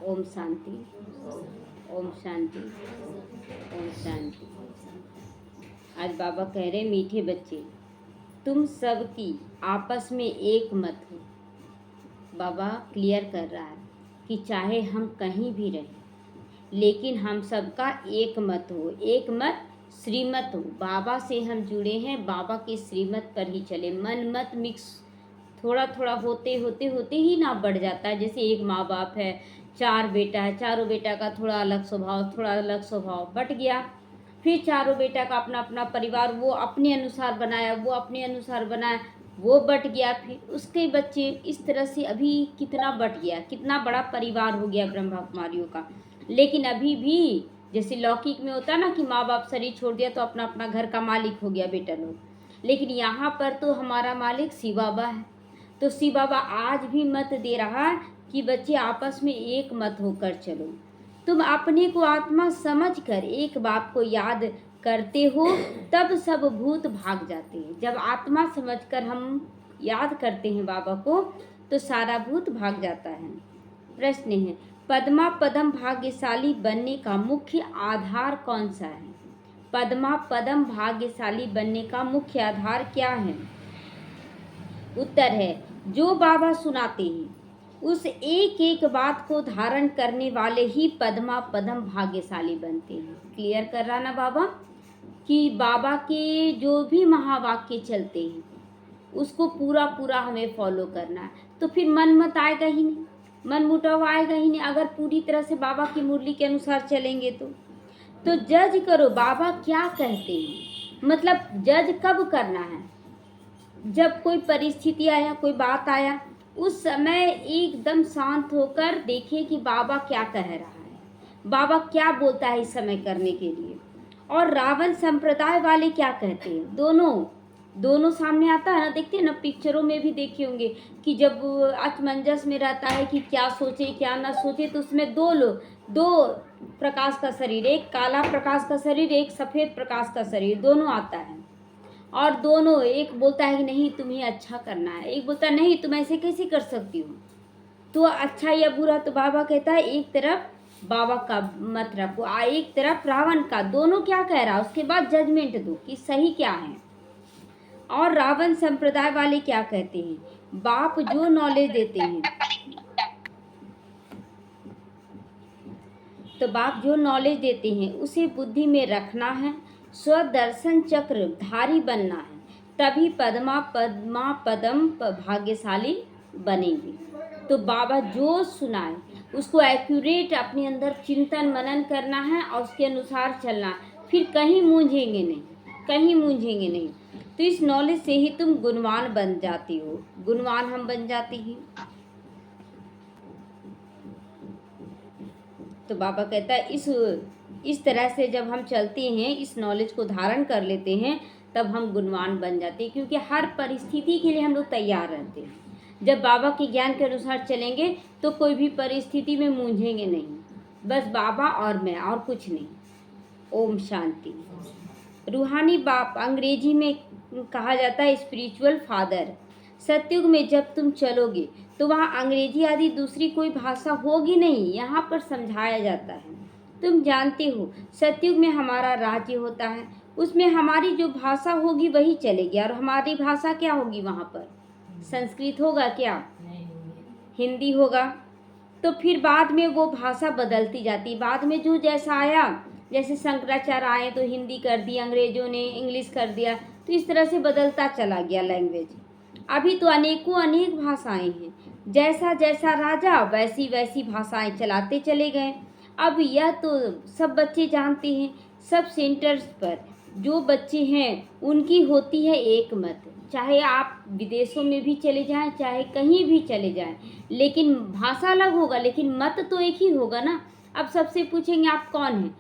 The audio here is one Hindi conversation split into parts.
ओम शांति, ओम शांति, ओम शांति। आज बाबा कह रहे मीठे बच्चे, तुम सबकी आपस में एक मत हो। बाबा क्लियर कर रहा है कि चाहे हम कहीं भी रहें, लेकिन हम सबका एक मत हो, एक मत श्रीमत हो। बाबा से हम जुड़े हैं, बाबा के श्रीमत पर ही चले। मन मत मिक्स थोड़ा थोड़ा होते होते ही ना बढ़ जाता है। जैसे एक माँ बाप है, 4 बेटा है, चारों बेटा का थोड़ा अलग स्वभाव, थोड़ा अलग स्वभाव, बट गया। फिर चारों बेटा का अपना अपना परिवार, वो अपने अनुसार बनाया, वो अपने अनुसार बनाया, वो बट गया। फिर उसके बच्चे, इस तरह से अभी कितना बट गया, कितना बड़ा परिवार हो गया ब्रह्मा कुमारियों का। लेकिन अभी भी जैसे लौकिक में होता है ना कि माँ बाप शरीर छोड़ दिया तो अपना अपना घर का मालिक हो गया बेटा लोग, लेकिन यहाँ पर तो हमारा मालिक शिव बाबा है। तो शिव बाबा आज भी मत दे रहा है कि बच्चे आपस में एक मत होकर चलो। तुम अपने को आत्मा समझकर एक बाप को याद करते हो, तब सब भूत भाग जाते हैं। जब आत्मा समझकर हम याद करते हैं बाबा को, तो सारा भूत भाग जाता है। प्रश्न है, पद्मा पदम भाग्यशाली बनने का मुख्य आधार कौन सा है? पद्मा पदम भाग्यशाली बनने का मुख्य आधार क्या है? उत्तर है, जो बाबा सुनाते हैं उस एक एक बात को धारण करने वाले ही पद्मा पदम भाग्यशाली बनते हैं। क्लियर कर रहा ना बाबा कि बाबा के जो भी महावाक्य चलते हैं उसको पूरा पूरा हमें फॉलो करना है। तो फिर मन मत आएगा ही नहीं, मन मुटाव आएगा ही नहीं, अगर पूरी तरह से बाबा की मुरली के अनुसार चलेंगे तो जज करो बाबा क्या कहते हैं। मतलब जज कब करना है? जब कोई परिस्थिति आया, कोई बात आया, उस समय एकदम शांत होकर देखिए कि बाबा क्या कह रहा है, बाबा क्या बोलता है इस समय करने के लिए। और रावण संप्रदाय वाले क्या कहते हैं, दोनों सामने आता है ना। देखते हैं ना, पिक्चरों में भी देखे होंगे कि जब असमंजस में रहता है कि क्या सोचे क्या ना सोचे, तो उसमें दो प्रकाश का शरीर, एक काला प्रकाश का शरीर, एक सफ़ेद प्रकाश का शरीर, दोनों आता है। और दोनों, एक बोलता है कि नहीं तुम्हें अच्छा करना है, एक बोलता है नहीं तुम ऐसे कैसे कर सकती हो, तो अच्छा या बुरा। तो बाबा कहता है एक तरफ बाबा का मत रखो, एक तरफ रावण का। दोनों क्या कह रहा है, उसके बाद जजमेंट दो कि सही क्या है। और रावण संप्रदाय वाले क्या कहते हैं, बाप जो नॉलेज देते हैं, तो बाप जो नॉलेज देते हैं उसे बुद्धि में रखना है, स्वदर्शन चक्र धारी बनना है, तभी पद्मा पदम भाग्यशाली बनेंगे। तो बाबा जो सुनाए उसको एक्यूरेट अपने अंदर चिंतन मनन करना है और उसके अनुसार चलना है। फिर कहीं मूंझेंगे नहीं, कहीं मूंझेंगे नहीं। तो इस नॉलेज से ही तुम गुणवान बन जाती हो, गुणवान हम बन जाते हैं। तो बाबा कहता है इस तरह से जब हम चलते हैं, इस नॉलेज को धारण कर लेते हैं, तब हम गुणवान बन जाते हैं। क्योंकि हर परिस्थिति के लिए हम लोग तैयार रहते हैं। जब बाबा के ज्ञान के अनुसार चलेंगे तो कोई भी परिस्थिति में मूंझेंगे नहीं, बस बाबा और मैं, और कुछ नहीं। ओम शांति। रूहानी बाप अंग्रेजी में कहा जाता है स्पिरिचुअल फादर। सतयुग में जब तुम चलोगे तो वहाँ अंग्रेजी आदि दूसरी कोई भाषा होगी नहीं, यहाँ पर समझाया जाता है। तुम जानते हो सतयुग में हमारा राज्य होता है, उसमें हमारी जो भाषा होगी वही चलेगी। और हमारी भाषा क्या होगी वहाँ पर? संस्कृत होगा क्या? हिंदी होगा। तो फिर बाद में वो भाषा बदलती जाती, बाद में जो जैसा आया, जैसे शंकराचार्य आए तो हिंदी कर दी, अंग्रेजों ने इंग्लिश कर दिया, तो इस तरह से बदलता चला गया लैंग्वेज। अभी तो अनेक भाषाएं हैं, जैसा जैसा राजा वैसी वैसी भाषाएं चलाते चले गए। अब यह तो सब बच्चे जानते हैं, सब सेंटर्स पर जो बच्चे हैं उनकी होती है एक मत। चाहे आप विदेशों में भी चले जाएं, चाहे कहीं भी चले जाएं, लेकिन भाषा अलग होगा, लेकिन मत तो एक ही होगा ना। अब सबसे पूछेंगे आप कौन हैं,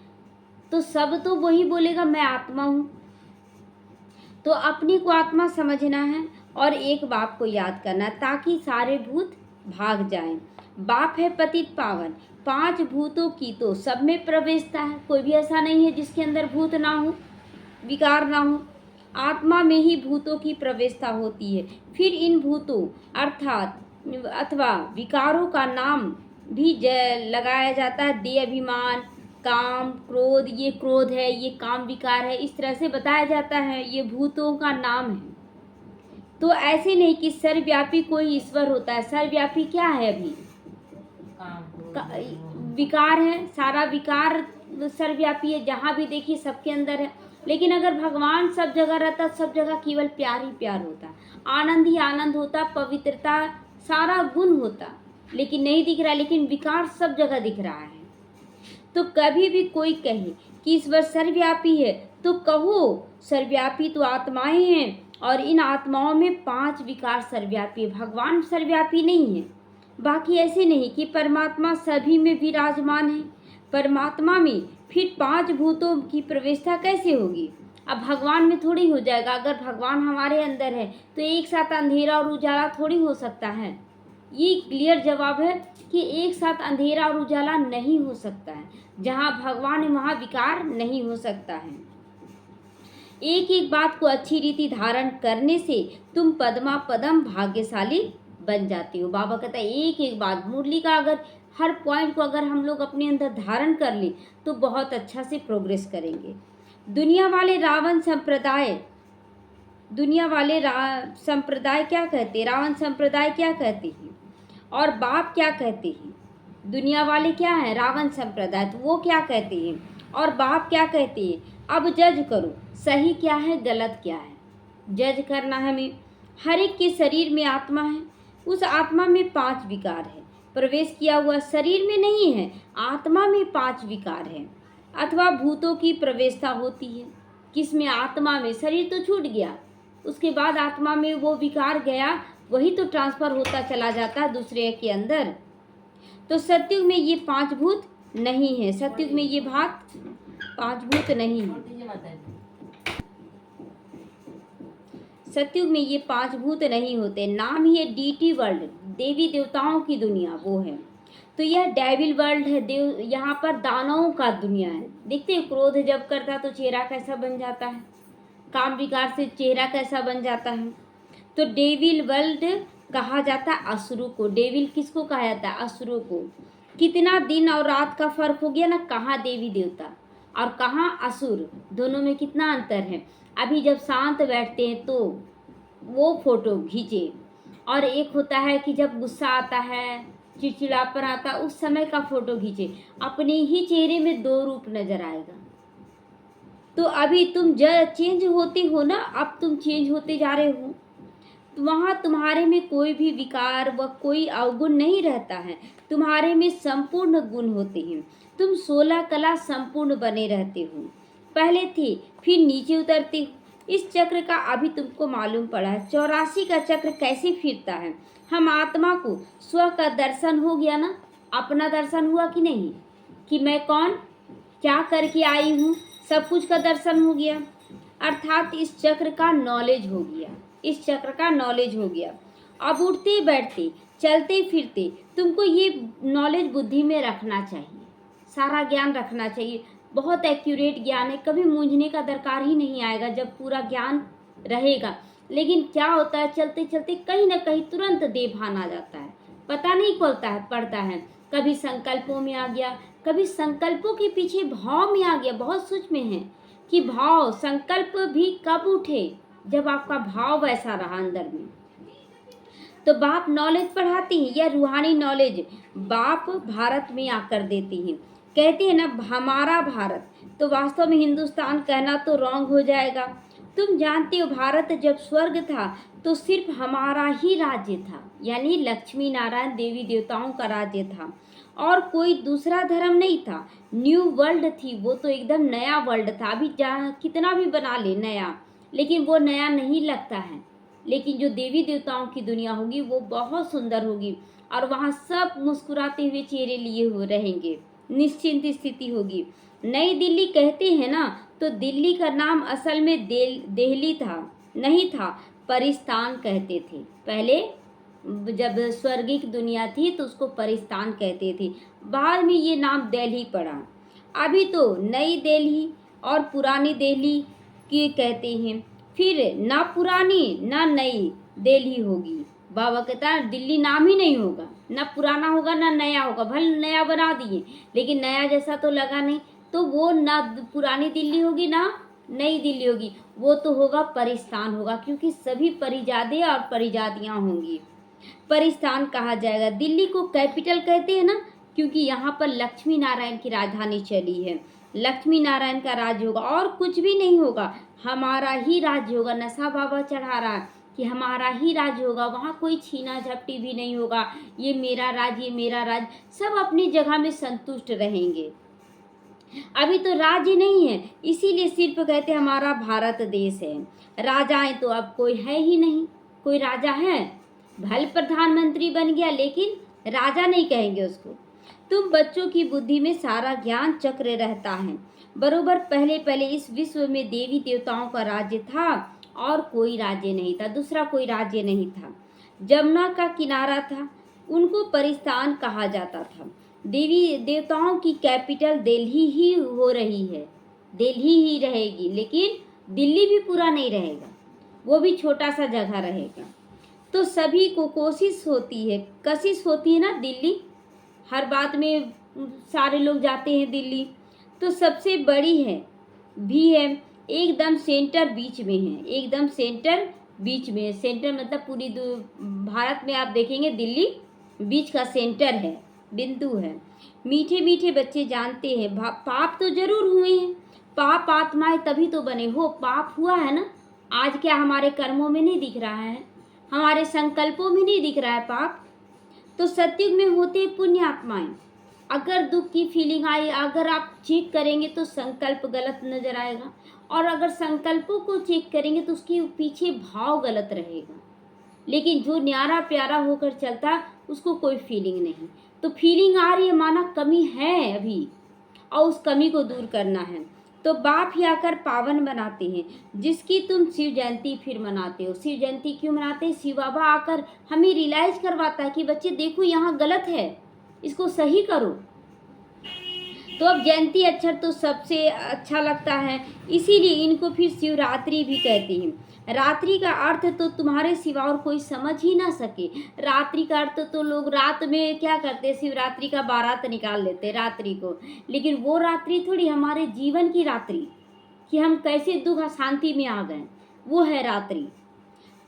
तो सब तो वही बोलेगा मैं आत्मा हूँ। तो अपने को आत्मा समझना है और एक बाप को याद करना, ताकि सारे भूत भाग जाएं। बाप है पतित पावन, 5 भूतों की तो सब में प्रवेशता है। कोई भी ऐसा नहीं है जिसके अंदर भूत ना हो, विकार ना हो। आत्मा में ही भूतों की प्रवेशता होती है। फिर इन भूतों अर्थात अथवा विकारों का नाम भी लगाया जाता है। देह, अभिमान, काम, क्रोध, ये क्रोध है, ये काम विकार है, इस तरह से बताया जाता है। ये भूतों का नाम है। तो ऐसे नहीं कि सर्वव्यापी कोई ईश्वर होता है। सर्वव्यापी क्या है? अभी विकार है, सारा विकार सर्वव्यापी है, जहाँ भी देखिए सबके अंदर है। लेकिन अगर भगवान सब जगह रहता, सब जगह केवल प्यार ही प्यार होता, आनंद ही आनंद होता, पवित्रता, सारा गुण होता। लेकिन नहीं दिख रहा, लेकिन विकार सब जगह दिख रहा है। तो कभी भी कोई कहे कि ईश्वर सर्वव्यापी है, तो कहो सर्वव्यापी तो आत्माएं हैं, और इन आत्माओं में 5 विकार सर्वव्यापी है। भगवान सर्वव्यापी नहीं है। बाकी ऐसे नहीं कि परमात्मा सभी में विराजमान है। परमात्मा में फिर 5 भूतों की प्रवेशता कैसे होगी? अब भगवान में थोड़ी हो जाएगा। अगर भगवान हमारे अंदर है तो एक साथ अंधेरा और उजाला थोड़ी हो सकता है। ये क्लियर जवाब है कि एक साथ अंधेरा और उजाला नहीं हो सकता है। जहाँ भगवान है वहाँ विकार नहीं हो सकता है। एक एक बात को अच्छी रीति धारण करने से तुम पद्मा पदम भाग्यशाली बन जाती हो। बाबा कहता है एक एक बात, मुरली का अगर हर पॉइंट को अगर हम लोग अपने अंदर धारण कर लें तो बहुत अच्छा से प्रोग्रेस करेंगे। दुनिया वाले रावण संप्रदाय क्या कहते हैं? रावण संप्रदाय क्या कहते हैं? और बाप क्या कहते हैं? दुनिया वाले क्या है? रावण संप्रदाय। तो वो क्या कहते हैं और बाप क्या कहते हैं? अब जज करो, सही क्या है, गलत क्या है, जज करना है हमें। हर एक के शरीर में आत्मा है। उस आत्मा में 5 विकार है। प्रवेश किया हुआ शरीर में नहीं है, आत्मा में 5 विकार है। अथवा भूतों की प्रवेशता होती है। किसमें? आत्मा में। शरीर तो छूट गया, उसके बाद आत्मा में वो विकार गया, वही तो ट्रांसफर होता चला जाता है दूसरे के अंदर। तो सतयुग में ये 5 भूत नहीं है। सतयुग में ये 5 भूत नहीं है। सतयुग में ये 5 भूत नहीं होते। नाम ही है डीटी वर्ल्ड, देवी देवताओं की दुनिया वो है। तो यह डेविल वर्ल्ड है, देव, यहाँ पर दानवों का दुनिया है। देखते हैं क्रोध जब करता है तो चेहरा कैसा बन जाता है, काम विकार से चेहरा कैसा बन जाता है। तो डेविल वर्ल्ड कहा जाता है असुरों को। डेविल किसको कहा जाता है? असुरों को। कितना दिन और रात का फर्क हो गया ना, कहाँ देवी देवता और कहाँ असुर, दोनों में कितना अंतर है। अभी जब शांत बैठते हैं तो वो फोटो खींचे, और एक होता है कि जब गुस्सा आता है, चिड़चिड़ापन आता है, उस समय का फोटो खींचे, अपने ही चेहरे में 2 रूप नजर आएगा। तो अभी तुम चेंज होते हो ना, अब तुम चेंज होते जा रहे हो। वहाँ तुम्हारे में कोई भी विकार व कोई अवगुण नहीं रहता है, तुम्हारे में संपूर्ण गुण होते हैं। तुम 16 कला संपूर्ण बने रहते हो। पहले थे, फिर नीचे उतरते हो। इस चक्र का अभी तुमको मालूम पड़ा है। 84 का चक्र कैसे फिरता है। हम आत्मा को स्व का दर्शन हो गया ना, अपना दर्शन हुआ कि नहीं, कि मैं कौन, क्या करके आई हूँ, सब कुछ का दर्शन हो गया। अर्थात इस चक्र का नॉलेज हो गया। इस चक्र का नॉलेज हो गया। अब उठते बैठते चलते फिरते तुमको ये नॉलेज बुद्धि में रखना चाहिए, सारा ज्ञान रखना चाहिए। बहुत एक्यूरेट ज्ञान है, कभी मूंझने का दरकार ही नहीं आएगा जब पूरा ज्ञान रहेगा। लेकिन क्या होता है, चलते चलते कहीं ना कहीं तुरंत देह भान आ जाता है, पता नहीं पड़ता है। कभी संकल्पों में आ गया, कभी संकल्पों के पीछे भाव में आ गया। बहुत सूक्ष्म है कि भाव, संकल्प भी कब उठे, जब आपका भाव वैसा रहा अंदर में। तो बाप नॉलेज पढ़ाती हैं, या रूहानी नॉलेज बाप भारत में आकर देती हैं। कहते हैं ना हमारा भारत, तो वास्तव में हिंदुस्तान कहना तो रॉन्ग हो जाएगा। तुम जानते हो भारत जब स्वर्ग था तो सिर्फ हमारा ही राज्य था, यानी लक्ष्मी नारायण देवी देवताओं का राज्य था, और कोई दूसरा धर्म नहीं था। न्यू वर्ल्ड थी वो, तो एकदम नया वर्ल्ड था। अभी जहाँ कितना भी बना ले नया, लेकिन वो नया नहीं लगता है। लेकिन जो देवी देवताओं की दुनिया होगी वो बहुत सुंदर होगी, और वहाँ सब मुस्कुराते हुए चेहरे लिए हुए रहेंगे, निश्चिंत स्थिति होगी। नई दिल्ली कहते हैं ना, तो दिल्ली का नाम असल में दिल्ली था, नहीं था, परिस्तान कहते थे। पहले जब स्वर्गिक दुनिया थी तो उसको परिस्तान कहते थे, बाद में ये नाम दिल्ली पड़ा। अभी तो नई दिल्ली और पुरानी दिल्ली की कहते हैं, फिर ना पुरानी ना नई दिल्ली होगी। बाबा कहता है दिल्ली नाम ही नहीं होगा, ना पुराना होगा ना नया होगा, भले नया बना दिए लेकिन नया जैसा तो लगा नहीं। तो वो ना पुरानी दिल्ली होगी ना नई दिल्ली होगी, वो तो होगा परिस्थान होगा, क्योंकि सभी परिजादे और परिजादियां होंगी। परिस्थान कहा जाएगा। दिल्ली को कैपिटल कहते हैं ना, क्योंकि यहाँ पर लक्ष्मी नारायण की राजधानी चली है। लक्ष्मी नारायण का राज्य होगा और कुछ भी नहीं होगा, हमारा ही राज्य होगा। नशा बाबा चढ़ा रहा है कि हमारा ही राज्य होगा, वहाँ कोई छीना झपटी भी नहीं होगा। ये मेरा राज्य, ये मेरा राज्य, सब अपनी जगह में संतुष्ट रहेंगे। अभी तो राज्य नहीं है, इसीलिए सिर्फ कहते हैं हमारा भारत देश है। राजाएं तो अब कोई है ही नहीं, कोई राजा है, भले प्रधानमंत्री बन गया लेकिन राजा नहीं कहेंगे उसको। तुम बच्चों की बुद्धि में सारा ज्ञान चक्र रहता है। बरोबर पहले पहले इस विश्व में देवी देवताओं का राज्य था और कोई राज्य नहीं था, दूसरा कोई राज्य नहीं था। जमुना का किनारा था, उनको परिस्थान कहा जाता था। देवी देवताओं की कैपिटल दिल्ली ही हो रही है, दिल्ली ही रहेगी, लेकिन दिल्ली भी पूरा नहीं रहेगा, वो भी छोटा सा जगह रहेगा। तो सभी को कोशिश होती है, कशिश होती है ना, दिल्ली हर बात में सारे लोग जाते हैं दिल्ली। तो सबसे बड़ी है भी है, एकदम सेंटर बीच में है, एकदम सेंटर बीच में है। सेंटर मतलब पूरी भारत में आप देखेंगे दिल्ली बीच का सेंटर है, बिंदु है। मीठे मीठे बच्चे जानते हैं पाप तो जरूर हुए हैं, पाप आत्माएं तभी तो बने हो, पाप हुआ है ना। आज क्या हमारे कर्मों में नहीं दिख रहा है, हमारे संकल्पों में नहीं दिख रहा है पाप। तो सतयुग में होते पुण्य आत्माएं। अगर दुख की फीलिंग आई, अगर आप चेक करेंगे तो संकल्प गलत नजर आएगा, और अगर संकल्पों को चेक करेंगे तो उसके पीछे भाव गलत रहेगा। लेकिन जो न्यारा प्यारा होकर चलता उसको कोई फीलिंग नहीं। तो फीलिंग आ रही है माना कमी है अभी, और उस कमी को दूर करना है। तो बाप ही आकर पावन बनाते हैं, जिसकी तुम शिव जयंती फिर मनाते हो। शिव जयंती क्यों मनाते हैं? शिव बाबा आकर हमें रियलाइज करवाता है कि बच्चे देखो यहाँ गलत है, इसको सही करो। तो अब जयंती अक्षर तो सबसे अच्छा लगता है, इसीलिए इनको फिर शिवरात्रि भी कहते हैं। रात्रि का अर्थ तो तुम्हारे सिवा और कोई समझ ही ना सके। रात्रि का अर्थ तो लोग रात में क्या करते, शिवरात्रि का बारात निकाल लेते रात्रि को, लेकिन वो रात्रि थोड़ी हमारे जीवन की रात्रि, कि हम कैसे दुख अशांति में आ गए, वो है रात्रि।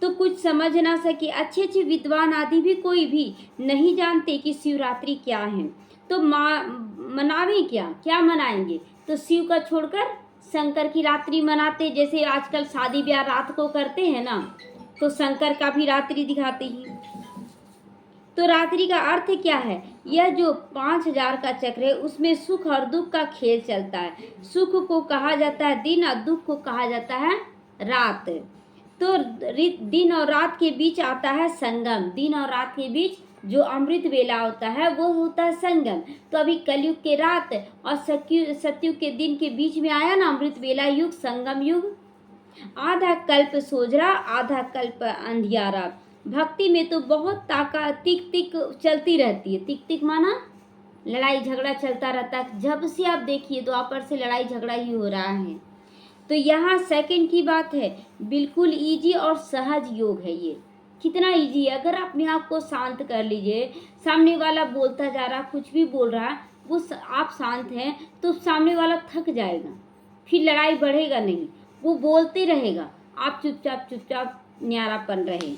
तो कुछ समझ ना सके, अच्छे अच्छे विद्वान आदि भी कोई भी नहीं जानते कि शिवरात्रि क्या है। तो मनावे क्या, क्या मनाएंगे? तो शिव का छोड़कर शंकर की रात्रि मनाते, जैसे आजकल शादी ब्याह रात को करते हैं ना, तो शंकर का भी रात्रि दिखाते हैं। तो रात्रि का अर्थ क्या है? यह जो 5000 का चक्र है उसमें सुख और दुख का खेल चलता है। सुख को कहा जाता है दिन और दुख को कहा जाता है रात। तो दिन और रात के बीच आता है संगम, दिन और रात के बीच जो अमृत वेला होता है वो होता है संगम। तो अभी कलयुग के रात और सतयुग के दिन के बीच में आया ना अमृत वेला युग, संगम युग। आधा कल्प सोजरा आधा कल्प अंधियारा। भक्ति में तो बहुत ताकत तिक तिक चलती रहती है। तिक तिक माना लड़ाई झगड़ा चलता रहता है, जब से आप देखिए द्वापर से लड़ाई झगड़ा ही हो रहा है। तो यहाँ सेकंड की बात है, बिल्कुल इजी और सहज योग है ये। कितना इजी है, अगर अपने आप को शांत कर लीजिए, सामने वाला बोलता जा रहा कुछ भी बोल रहा है, वो आप शांत हैं तो सामने वाला थक जाएगा, फिर लड़ाई बढ़ेगा नहीं, वो बोलते रहेगा, आप चुपचाप चुपचाप न्यारापन रहे।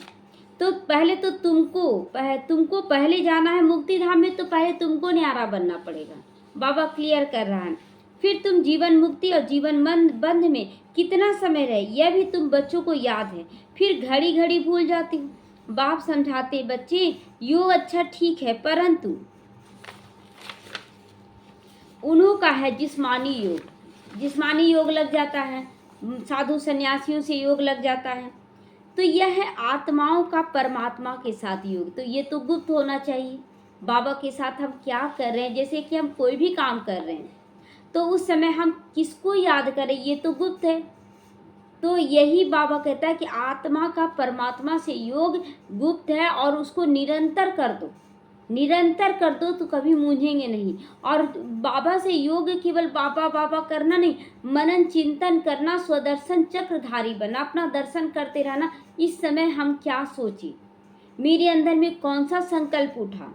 तो पहले तो तुमको पहले जाना है मुक्ति धाम में, तो पहले तुमको न्यारा बनना पड़ेगा, बाबा क्लियर कर रहा है। फिर तुम जीवन मुक्ति और जीवन बंध में कितना समय रहे यह भी तुम बच्चों को याद है, फिर घड़ी घड़ी भूल जाती हो। बाप समझाते बच्चे योग अच्छा ठीक है, परंतु उन्हों का है जिस्मानी योग। जिस्मानी योग लग जाता है, साधु सन्यासियों से योग लग जाता है। तो यह है आत्माओं का परमात्मा के साथ योग। तो ये तो गुप्त होना चाहिए, बाबा के साथ हम क्या कर रहे हैं। जैसे कि हम कोई भी काम कर रहे हैं तो उस समय हम किसको याद करें, ये तो गुप्त है। तो यही बाबा कहता है कि आत्मा का परमात्मा से योग गुप्त है, और उसको निरंतर कर दो, निरंतर कर दो तो कभी मूंझेंगे नहीं। और बाबा से योग केवल बाबा बाबा करना नहीं, मनन चिंतन करना, स्वदर्शन चक्रधारी बनना, अपना दर्शन करते रहना। इस समय हम क्या सोचे, मेरे अंदर में कौन सा संकल्प उठा,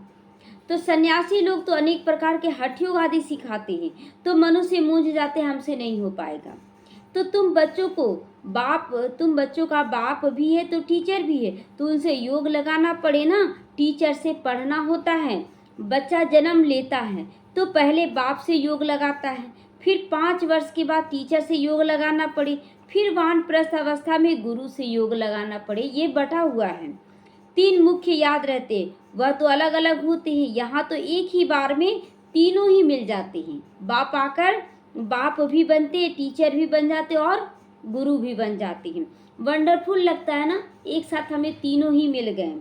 तो सन्यासी लोग तो अनेक प्रकार के हठ योग आदि सिखाते हैं, तो मनुष्य मूंझ जाते, हमसे नहीं हो पाएगा। तो तुम बच्चों का बाप भी है तो टीचर भी है, तो उनसे योग लगाना पड़े ना। टीचर से पढ़ना होता है। बच्चा जन्म लेता है तो पहले बाप से योग लगाता है, फिर 5 वर्ष के बाद टीचर से योग लगाना पड़े, फिर वानप्रस्थ अवस्था में गुरु से योग लगाना पड़े। ये बटा हुआ है। 3 मुख्य याद रहते, वह तो अलग अलग होते हैं। यहाँ तो एक ही बार में तीनों ही मिल जाते हैं। बाप आकर बाप भी बनते, टीचर भी बन जाते और गुरु भी बन जाते हैं। वंडरफुल लगता है ना, एक साथ हमें तीनों ही मिल गए।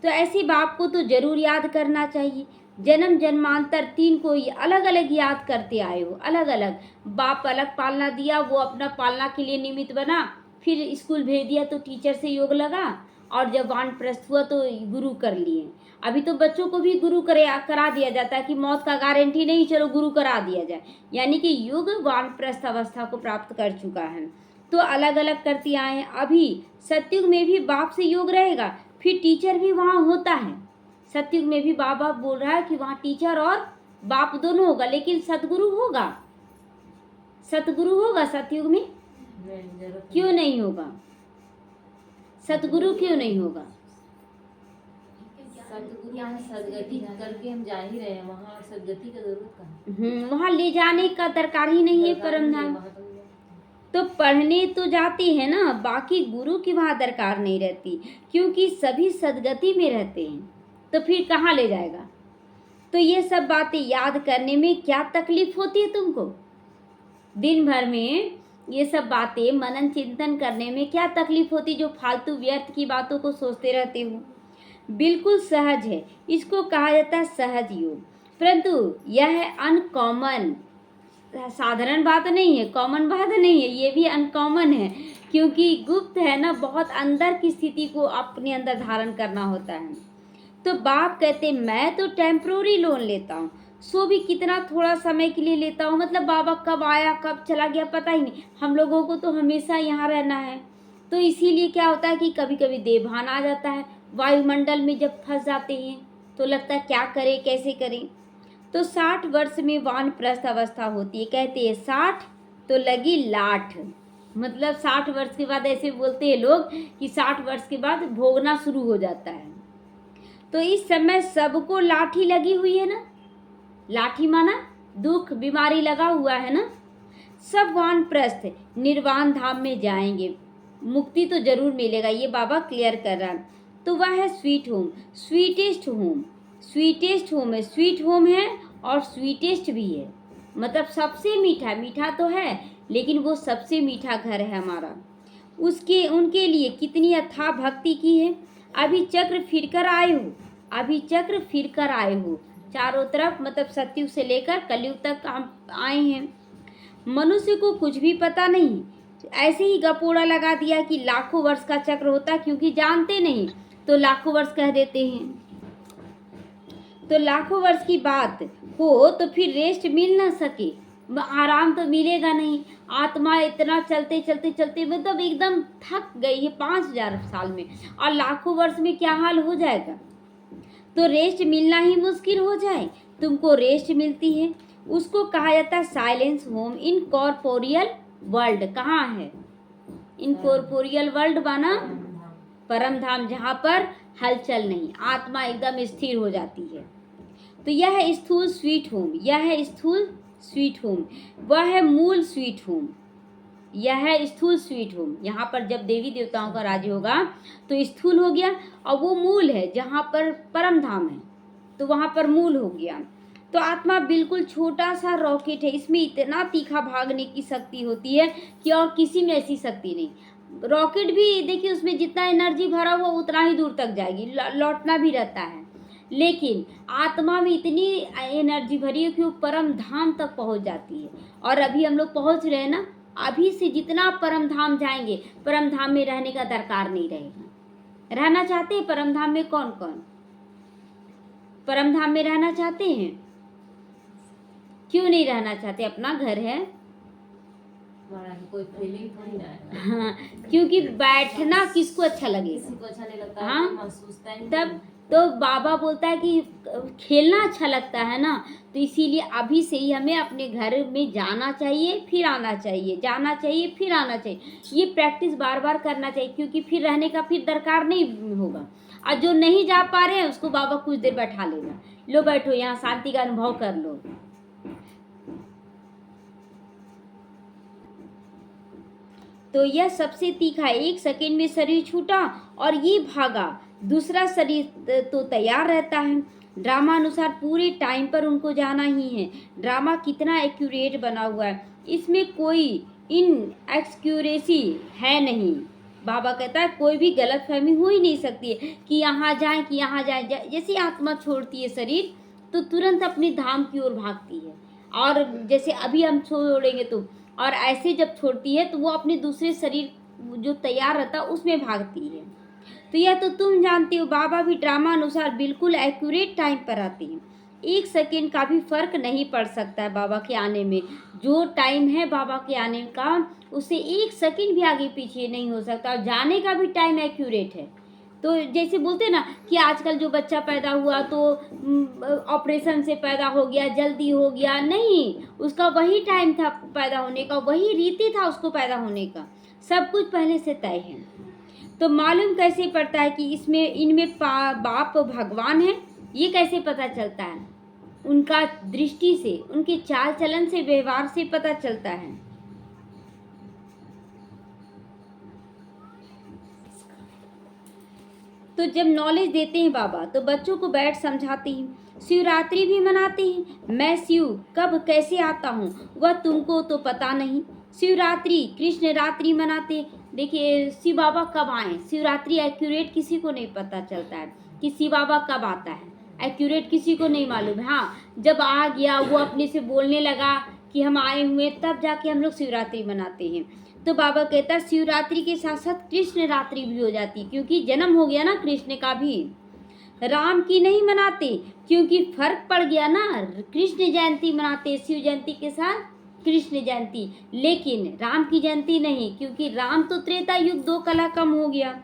तो ऐसे बाप को तो जरूर याद करना चाहिए। जन्म जन्मांतर 3 को अलग अलग याद करते आए हो, अलग अलग। बाप अलग पालना दिया, वो अपना पालना के लिए निमित्त बना, फिर स्कूल भेज दिया तो टीचर से योग लगा, और जब वानप्रस्थ हुआ तो गुरु कर लिए। अभी तो बच्चों को भी गुरु करा दिया जाता है कि मौत का गारंटी नहीं, चलो गुरु करा दिया जाए। यानी कि युग वानप्रस्थ अवस्था को प्राप्त कर चुका है। तो अलग अलग करते आए हैं। अभी सतयुग में भी बाप से योग रहेगा, फिर टीचर भी वहाँ होता है। सतयुग में भी बाबा बोल रहा है कि वहाँ टीचर और बाप दोनों होगा, लेकिन सतगुरु होगा सतयुग में? क्यों नहीं होगा? सतगुरु क्यों नहीं होगा? सतगुरु यहाँ सदगति करके हम जा ही रहे हैं, वहाँ सदगति का जरूरत कहाँ? वहाँ ले जाने का दरकार ही नहीं है परम धाम। तो पढ़ने तो जाते हैं ना, बाकी गुरु की वहाँ दरकार नहीं रहती, क्योंकि सभी सदगति में रहते हैं। तो फिर कहाँ ले जाएगा? तो ये सब बातें याद करने में क्या तकलीफ होती है तुमको? दिन भर में ये सब बातें मनन चिंतन करने में क्या तकलीफ होती, जो फालतू व्यर्थ की बातों को सोचते रहते हो? बिल्कुल सहज है, इसको कहा जाता है सहज योग। परंतु यह है अनकॉमन, साधारण बात नहीं है, कॉमन बात नहीं है, ये भी अनकॉमन है, क्योंकि गुप्त है ना, बहुत अंदर की स्थिति को अपने अंदर धारण करना होता है। तो बाप कहते मैं तो टेम्प्रोरी लोन लेता हूँ, सो भी कितना थोड़ा समय के लिए लेता हूँ, मतलब बाबा कब आया कब चला गया पता ही नहीं। हम लोगों को तो हमेशा यहाँ रहना है, तो इसीलिए क्या होता है कि कभी कभी देवभान आ जाता है। वायुमंडल में जब फंस जाते हैं तो लगता है क्या करें कैसे करें। तो 60 वर्ष में वानप्रस्थ अवस्था होती है। कहते हैं 60 तो लगी लाठ, मतलब 60 वर्ष के बाद, ऐसे बोलते हैं लोग कि 60 वर्ष के बाद भोगना शुरू हो जाता है। तो इस समय सबको लाठी लगी हुई है ना, लाठी माना दुख बीमारी लगा हुआ है ना। सब वानप्रस्थ निर्वाण धाम में जाएंगे, मुक्ति तो जरूर मिलेगा, ये बाबा क्लियर कर रहा है। तो वह है sweet home, sweetest home. Sweetest home है, स्वीट होम है और स्वीटेस्ट भी है, मतलब सबसे मीठा। मीठा तो है लेकिन वो सबसे मीठा घर है हमारा। उनके लिए कितनी अथाह भक्ति की है। अभी चक्र फिरकर आए हो, चारों तरफ, मतलब सतयुग से लेकर कलयुग तक आए हैं। मनुष्य को कुछ भी पता नहीं, ऐसे ही गपोड़ा लगा दिया कि लाखों वर्ष का चक्र होता, क्योंकि जानते नहीं तो लाखों वर्ष कह देते हैं। तो लाखों वर्ष की बात हो तो फिर रेस्ट मिल ना सके, आराम तो मिलेगा नहीं। आत्मा इतना चलते मतलब एकदम थक गई है 5000 साल में, और लाखों वर्ष में क्या हाल हो जाएगा। तो रेस्ट मिलना ही मुश्किल हो जाए, तुमको रेस्ट मिलती है। उसको कहा जाता है silence home in corporeal world. कहाँ है? इन कॉर्पोरियल वर्ल्ड बना परम धाम, जहाँ पर हलचल नहीं, आत्मा एकदम स्थिर हो जाती है। तो यह है स्थूल स्वीट होम, यह है स्थूल स्वीट होम, वह है मूल स्वीट होम, यह है स्थूल स्वीट होम। यहाँ पर जब देवी देवताओं का राज्य होगा तो स्थूल हो गया, और वो मूल है जहाँ पर परम धाम है, तो वहाँ पर मूल हो गया। तो आत्मा बिल्कुल छोटा सा रॉकेट है, इसमें इतना तीखा भागने की शक्ति होती है कि और किसी में ऐसी शक्ति नहीं। रॉकेट भी देखिए, उसमें जितना एनर्जी भरा हुआ उतना ही दूर तक जाएगी, लौटना भी रहता है, लेकिन आत्मा में इतनी एनर्जी भरी है कि वो परम धाम तक पहुंच जाती है। और अभी हम लोग पहुंच रहे हैं ना, अभी से जितना परम धाम जाएंगे, परम धाम में रहने का दरकार नहीं रहेगा। रहना चाहते हैं परम धाम में? कौन कौन परम धाम में रहना चाहते हैं? क्यों नहीं रहना चाहते? अपना घर है, कोई फीलिंग थोड़ी ना है। हाँ, क्योंकि बैठना किसको अच्छा लगेगा? किसी को अच्छा नहीं लगता, हाँ, महसूस तब तो बाबा बोलता है कि खेलना अच्छा लगता है ना, तो इसीलिए अभी से ही हमें अपने घर में जाना चाहिए फिर आना चाहिए, जाना चाहिए फिर आना चाहिए। ये प्रैक्टिस बार बार करना चाहिए, क्योंकि फिर रहने का फिर दरकार नहीं होगा। और जो नहीं जा पा रहे हैं उसको बाबा कुछ देर बैठा लेगा, लो बैठो यहाँ शांति का अनुभव कर लो। तो यह सबसे तीखा, 1 सेकंड में शरीर छूटा और ये भागा, दूसरा शरीर तो तैयार रहता है। ड्रामा अनुसार पूरे टाइम पर उनको जाना ही है। ड्रामा कितना एक्यूरेट बना हुआ है, इसमें कोई इनएक्सक्यूरेसी है नहीं। बाबा कहता है कोई भी गलत फहमी हो ही नहीं सकती है कि यहाँ जाएं कि यहाँ जाएं। जैसे आत्मा छोड़ती है शरीर तो तुरंत अपने धाम की ओर भागती है, और जैसे अभी हम छोड़ेंगे तो, और ऐसे जब छोड़ती है तो वो अपने दूसरे शरीर जो तैयार रहता है उसमें भागती है। तो यह तो तुम जानते हो, बाबा भी ड्रामा अनुसार बिल्कुल एक्यूरेट टाइम पर आते हैं। 1 सेकंड का भी फर्क नहीं पड़ सकता है बाबा के आने में। जो टाइम है बाबा के आने का उससे 1 सेकंड भी आगे पीछे नहीं हो सकता, और जाने का भी टाइम एक्यूरेट है। तो जैसे बोलते हैं ना कि आजकल जो बच्चा पैदा हुआ तो ऑपरेशन से पैदा हो गया, जल्दी हो गया, नहीं, उसका वही टाइम था पैदा होने का, वही रीति था उसको पैदा होने का, सब कुछ पहले से तय है। तो मालूम कैसे पड़ता है कि इसमें इनमें बाप भगवान है? ये कैसे पता चलता है? उनका दृष्टि से, उनके चाल चलन से, व्यवहार से पता चलता है। तो जब नॉलेज देते हैं बाबा तो बच्चों को बैठ समझाते हैं। शिवरात्रि भी मनाते हैं। मैं शिव कब कैसे आता हूँ वह तुमको तो पता नहीं। शिवरात्रि कृष्ण रात्रि मनाते। देखिए शिव बाबा कब आए, शिवरात्रि एक्यूरेट किसी को नहीं पता चलता है कि शिव बाबा कब आता है, एक्यूरेट किसी को नहीं मालूम है। हाँ, जब आ गया वो अपने से बोलने लगा कि हम आए हुए, तब जाके हम लोग शिवरात्रि मनाते हैं। तो बाबा कहता है शिवरात्रि के साथ साथ कृष्ण रात्रि भी हो जाती, क्योंकि जन्म हो गया ना कृष्ण का भी। राम की नहीं मनाते क्योंकि फर्क पड़ गया ना, कृष्ण जयंती मनाते शिव जयंती के साथ कृष्ण जयंती, लेकिन राम की जयंती नहीं, क्योंकि राम तो त्रेता युग 2 कला कम हो गया।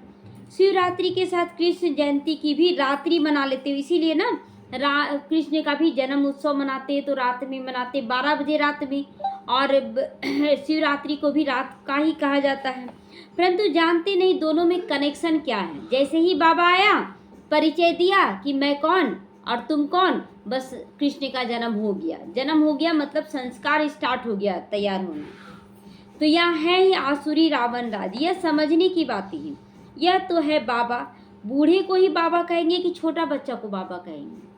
शिवरात्रि के साथ कृष्ण जयंती की भी रात्रि मना लेते हो, इसीलिए ना कृष्ण का भी जन्म उत्सव मनाते तो रात में मनाते, 12 बजे रात में, और शिवरात्रि को भी रात का ही कहा जाता है। परंतु जानते नहीं दोनों में कनेक्शन क्या है। जैसे ही बाबा आया, परिचय दिया कि मैं कौन और तुम कौन, बस कृष्ण का जन्म हो गया। जन्म हो गया मतलब संस्कार स्टार्ट हो गया, तैयार होना। तो यह है ही आसुरी रावण राज, यह समझने की बात ही। यह तो है बाबा, बूढ़े को ही बाबा कहेंगे कि छोटा बच्चा को बाबा कहेंगे?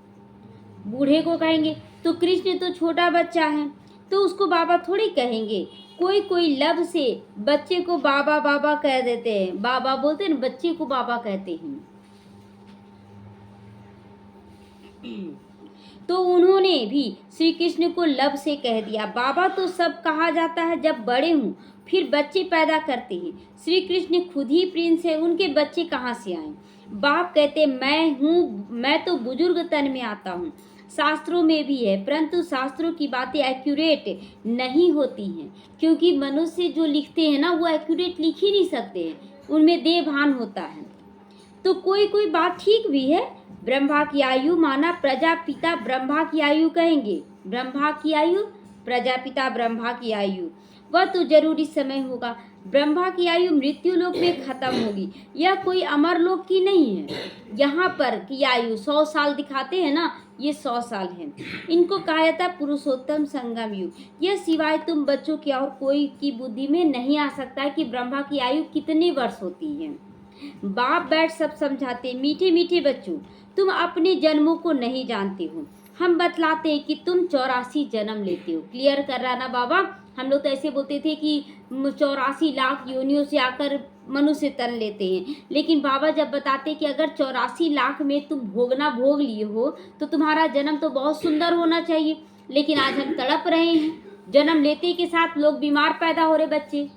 बूढ़े को कहेंगे, तो कृष्ण तो छोटा बच्चा है तो उसको बाबा थोड़ी कहेंगे। कोई कोई लब से बच्चे को बाबा बाबा कह देते हैं, बाबा बोलते हैं, बच्चे को बाबा कहते हैं। तो उन्होंने भी श्री कृष्ण को लब से कह दिया। बाबा तो सब कहा जाता है जब बड़े हों, फिर बच्चे पैदा करते हैं। श्री कृष्ण खुद ही प्रिंस है, उनके बच्चे कहाँ से आए? बाप कहते मैं तो बुजुर्ग तन में आता हूँ। शास्त्रों में भी है, परंतु शास्त्रों की बातें एक्यूरेट नहीं होती हैं, क्योंकि मनुष्य जो लिखते हैं ना वो एक्यूरेट लिख ही नहीं सकते हैं, उनमें देह भान होता है। तो कोई कोई बात ठीक भी है। ब्रह्मा की आयु माना प्रजापिता ब्रह्मा की आयु कहेंगे, ब्रह्मा की आयु, प्रजापिता ब्रह्मा की आयु, वह तो जरूरी समय होगा। ब्रह्मा की आयु मृत्यु लोक में खत्म होगी, यह कोई अमर लोक की नहीं है। यहाँ पर की आयु 100 साल दिखाते हैं ना, ये 100 साल है। इनको कहा जाता है पुरुषोत्तम संगम युग। यह सिवाय तुम बच्चों की और कोई की बुद्धि में नहीं आ सकता है कि ब्रह्मा की आयु कितने वर्ष होती है। बाप बैठ सब समझाते, मीठे मीठे बच्चों तुम अपने जन्मों को नहीं जानते हो, हम बतलाते हैं कि तुम 84 जन्म लेते हो। क्लियर कर रहा ना बाबा? हम लोग तो ऐसे बोलते थे कि 84 लाख योनियों से आकर मनुष्य तन लेते हैं, लेकिन बाबा जब बताते कि अगर 84 लाख में तुम भोगना भोग लिए हो तो तुम्हारा जन्म तो बहुत सुंदर होना चाहिए। लेकिन आज हम तड़प रहे हैं, जन्म लेते के साथ लोग बीमार पैदा हो रहे, बच्चे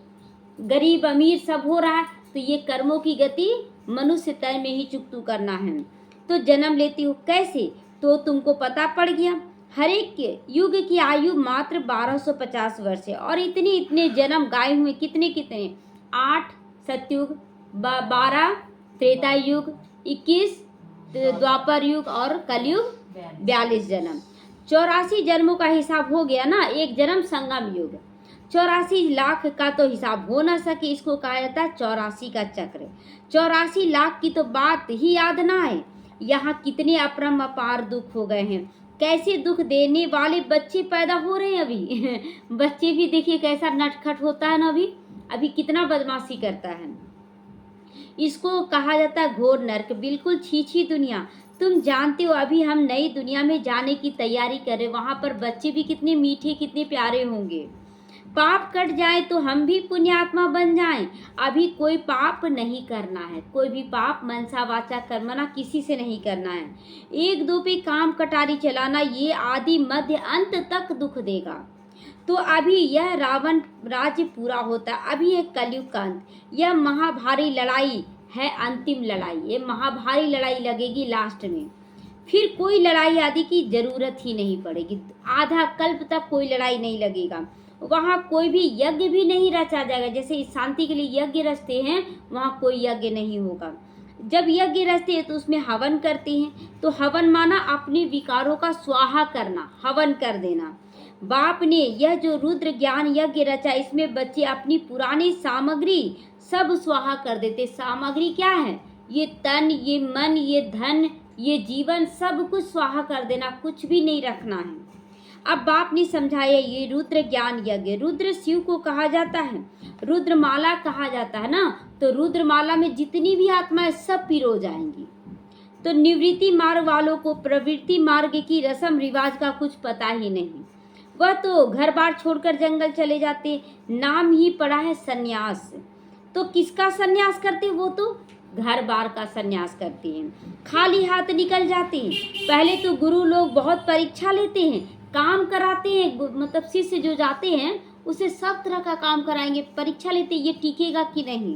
गरीब अमीर सब हो रहा है। तो ये कर्मों की गति मनुष्य तन में ही चुकतू करना है। तो जन्म लेती हो कैसे, तो तुमको पता पड़ गया। हर एक के युग की आयु मात्र 1250 वर्ष है, और इतने इतने जन्म गाए हुए, कितने कितने, 8 सतयुग, 12 त्रेता युग, 21 द्वापर युग और कलयुग 42 जन्म। 84 जन्मों का हिसाब हो गया ना, एक जन्म संगम युग। 84 लाख का तो हिसाब हो ना सके, इसको कहा जाता है 84 का चक्र। 84 लाख की तो बात ही याद ना है। यहाँ कितने अपरम अपार दुख हो गए हैं, कैसे दुख देने वाले बच्चे पैदा हो रहे हैं अभी। बच्चे भी देखिए कैसा नटखट होता है ना, अभी कितना बदमाशी करता है। इसको कहा जाता है घोर नर्क, बिल्कुल छीछी दुनिया। तुम जानते हो अभी हम नई दुनिया में जाने की तैयारी कर रहे, वहां पर बच्चे भी कितने मीठे कितने प्यारे होंगे। पाप कट जाए तो हम भी पुण्यात्मा बन जाएं। अभी कोई पाप नहीं करना है, कोई भी पाप मनसा वाचा कर्मणा किसी से नहीं करना है। एक दो पे काम कटारी चलाना ये आदि मध्य अंत तक दुख देगा। तो अभी यह रावण राज्य पूरा होता है, अभी एक कलयुग का अंत। यह महाभारी लड़ाई है, अंतिम लड़ाई, ये महाभारी लड़ाई लगेगी लास्ट में। फिर कोई लड़ाई आदि की जरूरत ही नहीं पड़ेगी, आधा कल्प तक कोई लड़ाई नहीं लगेगा। वहाँ कोई भी यज्ञ भी नहीं रचा जाएगा, जैसे इस शांति के लिए यज्ञ रचते हैं वहाँ कोई यज्ञ नहीं होगा। जब यज्ञ रचते हैं तो उसमें हवन करते हैं, तो हवन माना अपने विकारों का स्वाहा करना, हवन कर देना। बाप ने यह जो रुद्र ज्ञान यज्ञ रचा, इसमें बच्चे अपनी पुरानी सामग्री सब स्वाहा कर देते। सामग्री क्या है? ये तन, ये मन, ये धन, ये जीवन, सब कुछ स्वाहा कर देना, कुछ भी नहीं रखना है। अब बाप ने समझाया ये रुद्र ज्ञान यज्ञ, रुद्र शिव को कहा जाता है, रुद्रमाला कहा जाता है ना, तो रुद्रमाला में जितनी भी आत्माएं सब पिरो जाएंगी। तो निवृत्ति मार्ग वालों को प्रवृत्ति मार्ग की रस्म रिवाज का कुछ पता ही नहीं, वह तो घर बार छोड़कर जंगल चले जाते, नाम ही पड़ा है सन्यास। तो किसका सन्यास करते? वो तो घर बार का सन्यास करते हैं, खाली हाथ निकल जाते हैं। पहले तो गुरु लोग बहुत परीक्षा लेते हैं, काम कराते हैं, मतलब शिष्य जो जाते हैं उसे सब तरह का काम कराएंगे, परीक्षा लेते ये टिकेगा कि नहीं।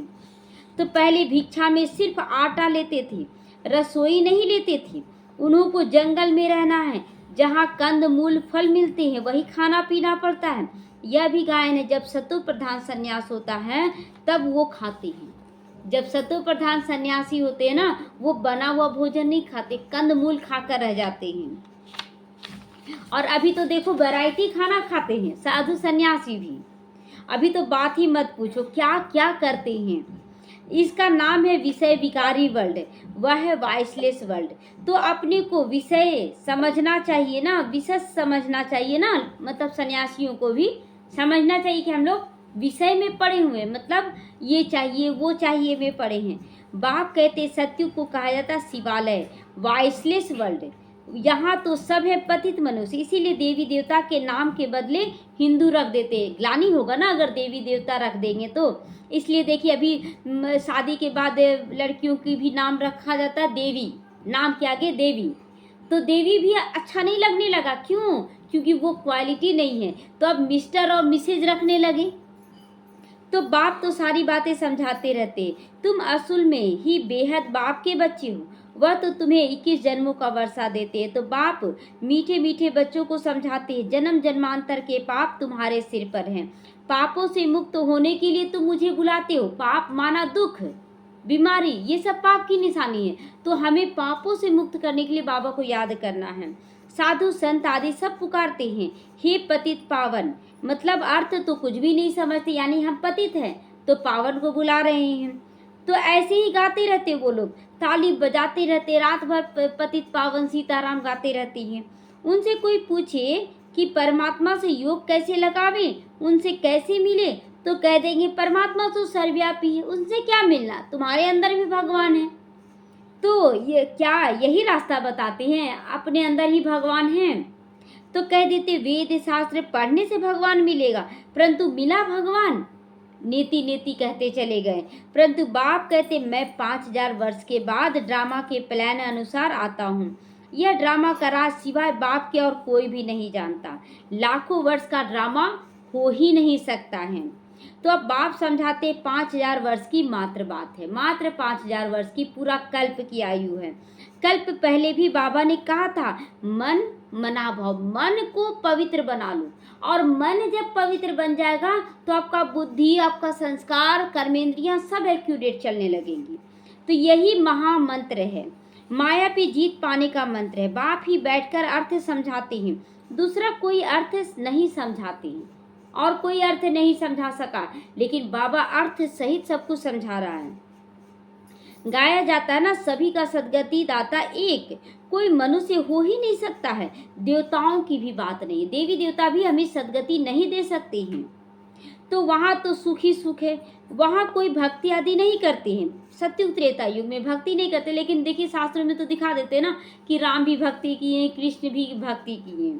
तो पहले भिक्षा में सिर्फ आटा लेते थे, रसोई नहीं लेते थे। उन्हों को जंगल में रहना है, जहाँ कंद मूल फल मिलते हैं वही खाना पीना पड़ता है। यह भी गायन है, जब सतो प्रधान सन्यास होता है तब वो खाते हैं। जब सतो प्रधान सन्यासी होते हैं ना, वो बना हुआ भोजन नहीं खाते, कंद मूल खाकर रह जाते हैं। और अभी तो देखो वैरायटी खाना खाते हैं साधु सन्यासी भी। अभी तो बात ही मत पूछो क्या क्या करते हैं। इसका नाम है विषय विकारी वर्ल्ड, वह है वाइसलेस वर्ल्ड। तो अपने को विषय समझना चाहिए ना, विषय समझना चाहिए ना, मतलब सन्यासियों को भी समझना चाहिए कि हम लोग विषय में पड़े हुए, मतलब ये चाहिए वो चाहिए में पड़े हैं। बाप कहते सत्युग को कहा जाता शिवालय, वाइसलेस वर्ल्ड। यहाँ तो सब है पतित मनुष्य, इसीलिए देवी देवता के नाम के बदले हिंदू रख देते। ग्लानि होगा ना अगर देवी देवता रख देंगे तो। इसलिए देखिए अभी शादी के बाद लड़कियों की भी नाम रखा जाता है देवी, नाम के आगे देवी। तो देवी भी अच्छा नहीं लगने लगा, क्यों? क्योंकि वो क्वालिटी नहीं है, तो अब मिस्टर और मिसेज रखने लगे। तो बाप तो सारी बातें समझाते रहते, तुम असल में ही बेहद बाप के बच्चे हो, वह तो तुम्हें 21 जन्मों का वर्षा देते हैं। तो बाप मीठे मीठे बच्चों को समझाते हैं, जन्म जन्मांतर के पाप तुम्हारे सिर पर हैं, पापों से मुक्त होने के लिए तुम मुझे बुलाते हो। पाप माना दुख, बीमारी, ये सब पाप की निशानी है। तो हमें पापों से मुक्त करने के लिए बाबा को याद करना है। साधु संत आदि सब पुकारते हैं, हे पतित पावन, मतलब अर्थ तो कुछ भी नहीं समझते, यानी हम पतित हैं तो पावन को बुला रहे हैं। तो ऐसे ही गाते रहते वो लोग, ताली बजाते रहते, रात भर पतित पावन सीताराम गाते रहती हैं। उनसे कोई पूछे कि परमात्मा से योग कैसे लगावे, उनसे कैसे मिले, तो कह देंगे परमात्मा तो सर्वव्यापी है, उनसे क्या मिलना, तुम्हारे अंदर भी भगवान है। तो ये क्या यही रास्ता बताते हैं, अपने अंदर ही भगवान है। तो कह देते वेद शास्त्र पढ़ने से भगवान मिलेगा, परंतु मिला भगवान? नीति नीति कहते चले गए। परंतु बाप कहते मैं 5000 वर्ष के बाद ड्रामा के प्लान अनुसार आता हूँ। यह ड्रामा का राज सिवाय बाप के और कोई भी नहीं जानता। लाखों वर्ष का ड्रामा हो ही नहीं सकता है। तो अब बाप समझाते 5000 वर्ष की मात्र बात है, मात्र 5000 वर्ष की, पूरा कल्प की आयु है। कल्प पहले भी बाबा ने कहा था मन मना भाव, मन को पवित्र बना लो, और मन जब पवित्र बन जाएगा तो आपका बुद्धि, आपका संस्कार, कर्मेंद्रियां सब एक्यूरेट चलने लगेंगी। तो यही महामंत्र है। माया पे जीत पाने का मंत्र है। बाप ही बैठकर अर्थ समझाते हैं, दूसरा कोई अर्थ नहीं समझाते हैं और कोई अर्थ नहीं समझा सका, लेकिन बाबा अर्थ सहित सब कुछ समझा रहा है। गाया जाता है ना, सभी का सदगति दाता एक, कोई मनुष्य हो ही नहीं सकता है। देवताओं की भी बात नहीं, देवी देवता भी हमें सदगति नहीं दे सकते हैं। तो वहाँ तो सुख ही सुख है, वहाँ कोई भक्ति आदि नहीं करते हैं। सत्युग त्रेता युग में भक्ति नहीं करते, लेकिन देखिए शास्त्रों में तो दिखा देते हैं ना कि राम भी भक्ति किए, कृष्ण भी भक्ति किए।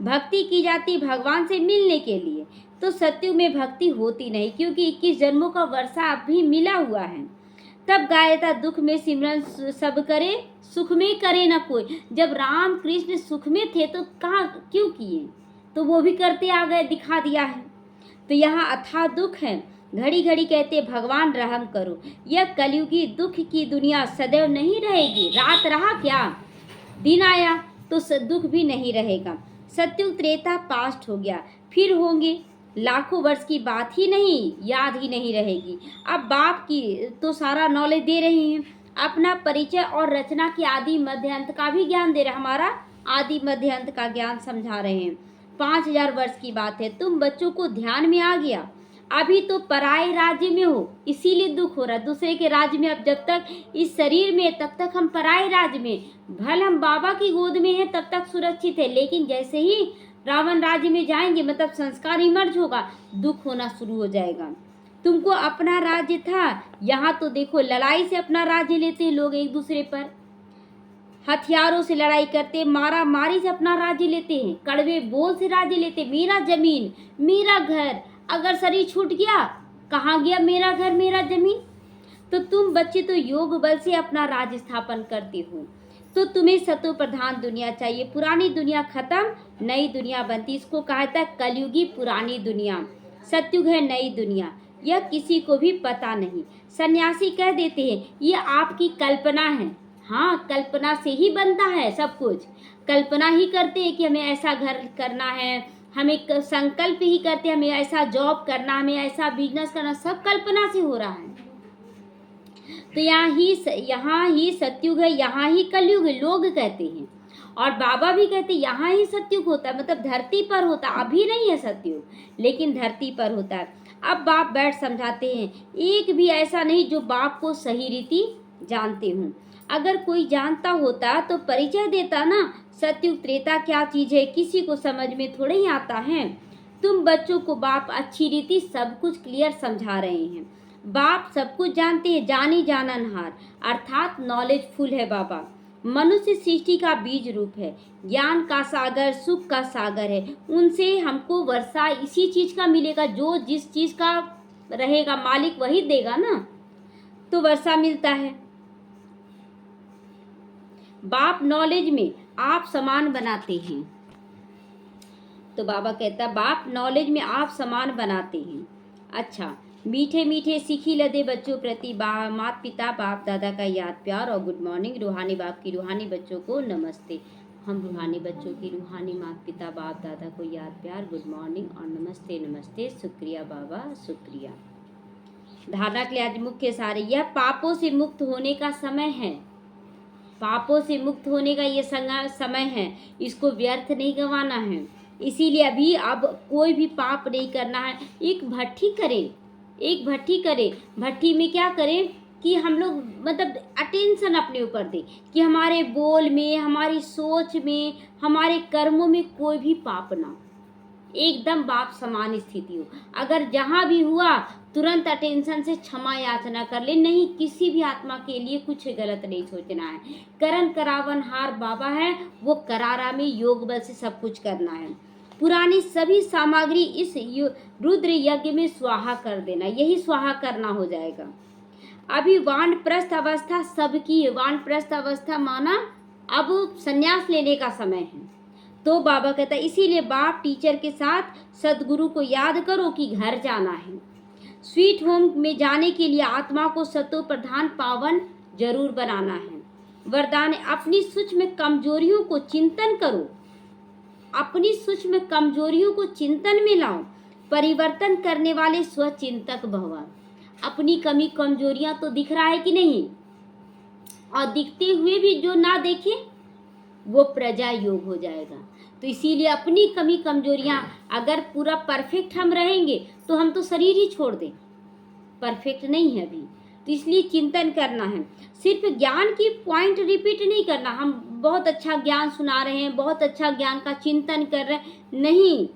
भक्ति की जाती भगवान से मिलने के लिए, तो सत्युग में भक्ति होती नहीं, क्योंकि 21 जन्मों का वर्षा अभी मिला हुआ है। तब गायता दुख में सिमरन सब करे, सुख में करे न कोई। जब राम कृष्ण सुख में थे तो कहाँ क्यों किए, तो वो भी करते आ गए, दिखा दिया है। तो यहाँ अथाह दुख है, घड़ी घड़ी कहते भगवान रहम करो। यह कलयुगी दुख की दुनिया सदैव नहीं रहेगी। रात रहा क्या, दिन आया तो दुख भी नहीं रहेगा। सत्युग त्रेता पास्ट हो गया, फिर होंगे लाखों वर्ष की बात ही नहीं, याद ही नहीं रहेगी। अब बाप की तो सारा नॉलेज दे रही हैं, अपना परिचय और रचना की आदि मध्य अंत का भी ज्ञान दे रहे, हमारा आदि मध्य अंत का ज्ञान समझा रहे हैं। 5000 वर्ष की बात है, तुम बच्चों को ध्यान में आ गया। अभी तो पराए राज्य में हो, इसीलिए दुख हो रहा, दूसरे के राज्य में। अब जब तक इस शरीर में, तब तक हम पराए राज्य में, भल हम बाबा की गोद में हैं तब तक सुरक्षित है, लेकिन जैसे ही रावण राज्य में जाएंगे, मतलब संस्कार इमर्ज होगा, दुख होना शुरू हो जाएगा। तुमको अपना राज्य था, यहाँ तो देखो लड़ाई से अपना राज्य लेते हैं लोग, एक दूसरे पर हथियारों से लड़ाई करते, मारा मारी से अपना राज्य लेते हैं, कड़वे बोल से राज्य लेते। मेरा जमीन मेरा घर, अगर शरीर छूट गया, कहाँ गया मेरा घर मेरा जमीन। तो तुम बच्चे तो योग बल से अपना राज्य स्थापन करते हो, तो तुम्हें सतो प्रधान दुनिया चाहिए। पुरानी दुनिया खत्म, नई दुनिया बनती, इसको कहा था कलयुगी पुरानी दुनिया, सत्युग है नई दुनिया। यह किसी को भी पता नहीं। सन्यासी कह देते हैं ये आपकी कल्पना है। हाँ, कल्पना से ही बनता है सब कुछ। कल्पना ही करते हैं कि हमें ऐसा घर करना है, हमें संकल्प ही करते हैं हमें ऐसा जॉब करना, हमें ऐसा बिजनेस करना, सब कल्पना से हो रहा है। तो यहाँ ही सत्युग है, यहाँ ही कलयुग है, लोग कहते हैं। और बाबा भी कहते हैं यहाँ ही सत्युग होता है, मतलब धरती पर होता है। अभी नहीं है सत्युग, लेकिन धरती पर होता है। अब बाप बैठ समझाते हैं, एक भी ऐसा नहीं जो बाप को सही रीति जानते हों। अगर कोई जानता होता तो परिचय देता ना, सत्युग त्रेता क्या चीज़ है किसी को समझ में थोड़े ही आता है। तुम बच्चों को बाप अच्छी रीति सब कुछ क्लियर समझा रहे हैं। बाप सब कुछ जानते हैं, जानी जाननहार, अर्थात नॉलेजफुल है बाबा। मनुष्य सृष्टि का बीज रूप है, ज्ञान का सागर, सुख का सागर है। उनसे हमको वर्षा इसी चीज का मिलेगा, जो जिस चीज का रहेगा मालिक वही देगा ना, तो वर्षा मिलता है। बाप नॉलेज में आप समान बनाते हैं। तो बाबा कहता है बाप नॉलेज में आप समान बनाते हैं। अच्छा, मीठे मीठे सीखी लदे बच्चों प्रति माता पिता बाप दादा का याद प्यार और गुड मॉर्निंग। रूहानी बाप की रूहानी बच्चों को नमस्ते। हम रूहानी बच्चों की रूहानी माता पिता बाप दादा को याद प्यार, गुड मॉर्निंग और नमस्ते नमस्ते। शुक्रिया बाबा, शुक्रिया। धारणा के लिए आज मुख्य सारे, यह पापों से मुक्त होने का समय है। पापों से मुक्त होने का ये समय है, इसको व्यर्थ नहीं गंवाना है। इसीलिए अभी अब कोई भी पाप नहीं करना है। एक भट्टी करें, एक भट्टी करें। भट्टी में क्या करें कि हम लोग मतलब अटेंशन अपने ऊपर दें कि हमारे बोल में, हमारी सोच में, हमारे कर्मों में कोई भी पाप ना, एकदम बाप समान स्थिति हो। अगर जहाँ भी हुआ तुरंत अटेंशन से क्षमा याचना कर ले। नहीं, किसी भी आत्मा के लिए कुछ गलत नहीं सोचना है। करण करावनहार बाबा है, वो करारा में योग बल से सब कुछ करना है। पुरानी सभी सामग्री इस रुद्र यज्ञ में स्वाहा कर देना, यही स्वाहा करना हो जाएगा। अभी वानप्रस्थ अवस्था सबकी है। वानप्रस्थ अवस्था माना अब संन्यास लेने का समय है। तो बाबा कहता है इसीलिए बाप टीचर के साथ सदगुरु को याद करो कि घर जाना है। स्वीट होम में जाने के लिए आत्मा को सतो प्रधान पावन जरूर बनाना है। वरदान, अपनी सूक्ष्म कमजोरियों को चिंतन करो, अपनी सूक्ष्म कमजोरियों को चिंतन में लाओ। परिवर्तन करने वाले स्वचिंतक भव। अपनी कमी कमजोरियां तो दिख रहा है कि नहीं, और दिखते हुए भी जो ना देखे वो प्रजा योग हो जाएगा। तो इसीलिए अपनी कमी कमजोरियां, अगर पूरा परफेक्ट हम रहेंगे तो हम तो शरीर ही छोड़ दें, परफेक्ट नहीं है अभी। तो इसलिए चिंतन करना है, सिर्फ ज्ञान की पॉइंट रिपीट नहीं करना। हम बहुत अच्छा ज्ञान सुना रहे हैं, बहुत अच्छा ज्ञान का चिंतन कर रहे हैं, नहीं,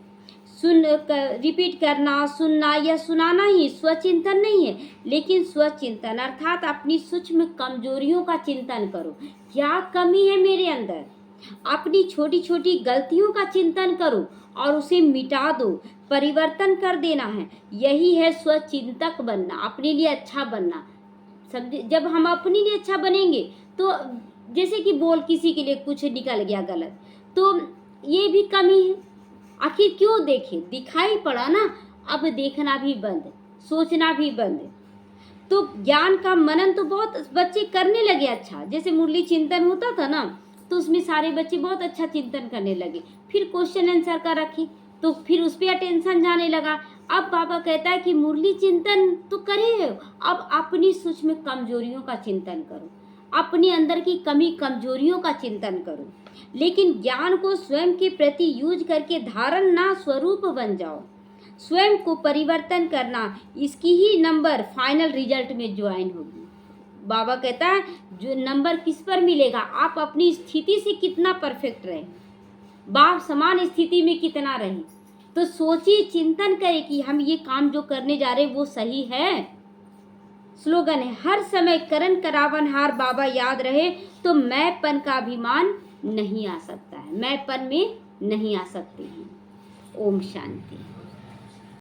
रिपीट करना, सुनना या सुनाना ही स्वचिंतन नहीं है। लेकिन स्वचिंतन अर्थात अपनी सूक्ष्म कमजोरियों का चिंतन करो, क्या कमी है मेरे अंदर, अपनी छोटी छोटी गलतियों का चिंतन करो और उसे मिटा दो, परिवर्तन कर देना है। यही है स्वचिंतक बनना, अपने लिए अच्छा बनना। जब हम अपने लिए अच्छा बनेंगे तो जैसे कि बोल किसी के लिए कुछ निकल गया गलत, तो ये भी कमी है, आखिर क्यों देखे, दिखाई पड़ा ना, अब देखना भी बंद, सोचना भी बंद। तो ज्ञान का मनन तो बहुत बच्चे करने लगे अच्छा, जैसे मुरली चिंतन होता था ना, तो उसमें सारे बच्चे बहुत अच्छा चिंतन करने लगे। फिर क्वेश्चन आंसर का रखी तो फिर उस पर अटेंशन जाने लगा। अब बाबा कहता है कि मुरली चिंतन तो करे हो, अब अपनी सूक्ष्म कमजोरियों का चिंतन करो, अपने अंदर की कमी कमजोरियों का चिंतन करो। लेकिन ज्ञान को स्वयं के प्रति यूज करके धारण ना स्वरूप बन जाओ, स्वयं को परिवर्तन करना, इसकी ही नंबर फाइनल रिजल्ट में ज्वाइन होगी। बाबा कहता है जो नंबर किस पर मिलेगा, आप अपनी स्थिति से कितना परफेक्ट रहे, बाप समान स्थिति में कितना रहे। तो सोचिए, चिंतन करें कि हम ये काम जो करने जा रहे हैं वो सही है। स्लोगन है, हर समय करण करावन हार बाबा याद रहे तो मैंपन का अभिमान नहीं आ सकता है, मैंपन में नहीं आ सकते हैं। ओम शांति।